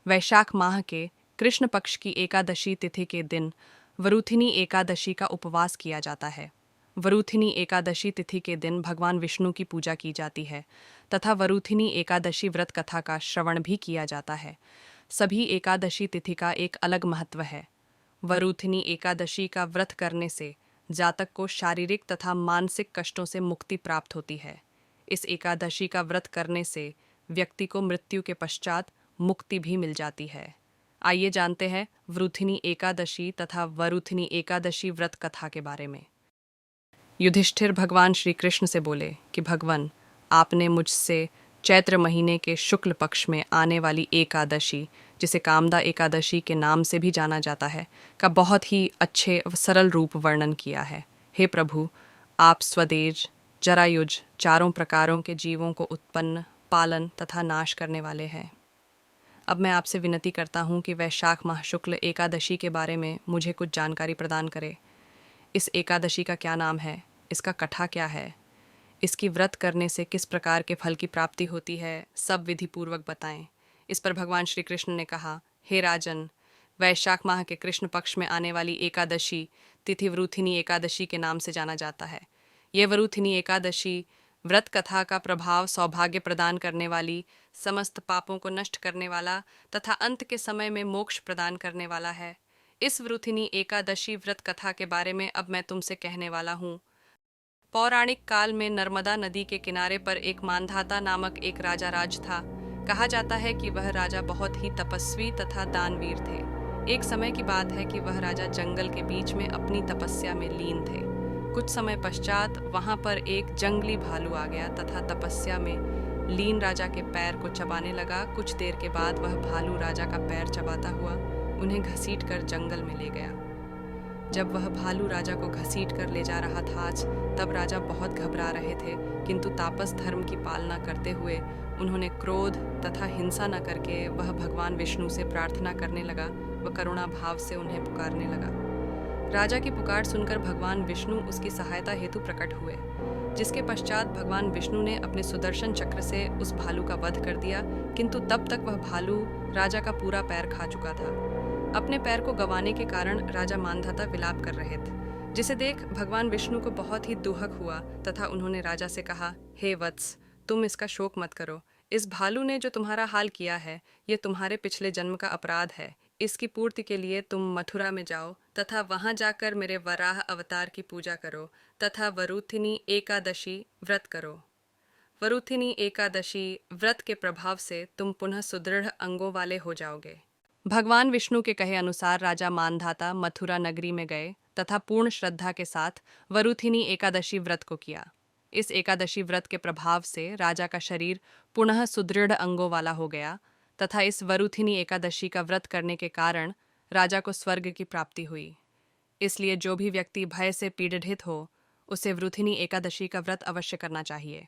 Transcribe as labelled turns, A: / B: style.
A: वैशाख माह के कृष्ण पक्ष की एकादशी तिथि के दिन वरूथिनी एकादशी का उपवास किया जाता है। वरूथिनी एकादशी तिथि के दिन भगवान विष्णु की पूजा की जाती है तथा वरूथिनी एकादशी व्रत कथा का श्रवण भी किया जाता है। सभी एकादशी तिथि का एक अलग महत्व है। वरूथिनी एकादशी का व्रत करने से जातक को शारीरिक तथा मानसिक कष्टों से मुक्ति प्राप्त होती है। इस एकादशी का व्रत करने से व्यक्ति को मृत्यु के पश्चात मुक्ति भी मिल जाती है। आइए जानते हैं वरूथिनी एकादशी तथा वरूथिनी एकादशी व्रत कथा के बारे में। युधिष्ठिर भगवान श्री कृष्ण से बोले कि भगवान, आपने मुझसे चैत्र महीने के शुक्ल पक्ष में आने वाली एकादशी, जिसे कामदा एकादशी के नाम से भी जाना जाता है, का बहुत ही अच्छे व सरल रूप वर्णन किया है। हे प्रभु, आप स्वदेज, जरायुज, चारों प्रकारों के जीवों को उत्पन्न, पालन तथा नाश करने वाले हैं। अब मैं आपसे विनती करता हूँ कि वैशाख माह शुक्ल एकादशी के बारे में मुझे कुछ जानकारी प्रदान करें। इस एकादशी का क्या नाम है, इसका कथा क्या है, इसकी व्रत करने से किस प्रकार के फल की प्राप्ति होती है, सब विधि पूर्वक बताएं। इस पर भगवान श्री कृष्ण ने कहा, हे राजन, वैशाख माह के कृष्ण पक्ष में आने वाली एकादशी तिथि वरूथिनी एकादशी के नाम से जाना जाता है। यह वरूथिनी एकादशी व्रत कथा का प्रभाव सौभाग्य प्रदान करने वाली, समस्त पापों को नष्ट करने वाला तथा अंत के समय में मोक्ष प्रदान करने वाला है। इस वरूथिनी एकादशी व्रत कथा के बारे में अब मैं तुमसे कहने वाला हूँ। पौराणिक काल में नर्मदा नदी के किनारे पर एक मानधाता नामक एक राजा राज था। कहा जाता है कि वह राजा बहुत ही तपस्वी तथा दानवीर थे। एक समय की बात है कि वह राजा जंगल के बीच में अपनी तपस्या में लीन थे। कुछ समय पश्चात वहां पर एक जंगली भालू आ गया तथा तपस्या में लीन राजा के पैर को चबाने लगा। कुछ देर के बाद वह भालू राजा का पैर चबाता हुआ उन्हें घसीट कर जंगल में ले गया। जब वह भालू राजा को घसीट कर ले जा रहा था, तब राजा बहुत घबरा रहे थे, किंतु तापस धर्म की पालना करते हुए उन्होंने क्रोध तथा हिंसा न करके वह भगवान विष्णु से प्रार्थना करने लगा व करुणा भाव से उन्हें पुकारने लगा। राजा की पुकार सुनकर भगवान विष्णु उसकी सहायता हेतु प्रकट हुए, जिसके पश्चात भगवान विष्णु ने अपने सुदर्शन चक्र से उस भालू का वध कर दिया, किंतु तब तक वह भालू राजा का पूरा पैर खा चुका था। अपने पैर को गंवाने के कारण राजा मानधाता विलाप कर रहे थे, जिसे देख भगवान विष्णु को बहुत ही दुहक हुआ तथा उन्होंने राजा से कहा, हे वत्स, तुम इसका शोक मत करो। इस भालू ने जो तुम्हारा हाल किया है, ये तुम्हारे पिछले जन्म का अपराध है। इसकी पूर्ति के लिए तुम मथुरा में जाओ तथा वहां जाकर मेरे वराह अवतार की पूजा करो तथा वरूथिनी एकादशी व्रत करो। वरूथिनी एकादशी व्रत के प्रभाव से तुम पुनः सुदृढ़ अंगों वाले हो जाओगे। भगवान विष्णु के कहे अनुसार राजा मानधाता मथुरा नगरी में गए तथा पूर्ण श्रद्धा के साथ वरूथिनी एकादशी व्रत को किया। इस एकादशी व्रत के प्रभाव से राजा का शरीर पुनः सुदृढ़ अंगों वाला हो गया तथा इस वरूथिनी एकादशी का व्रत करने के कारण राजा को स्वर्ग की प्राप्ति हुई। इसलिए जो भी व्यक्ति भय से पीड़ित हो, उसे वरूथिनी एकादशी का व्रत अवश्य करना चाहिए।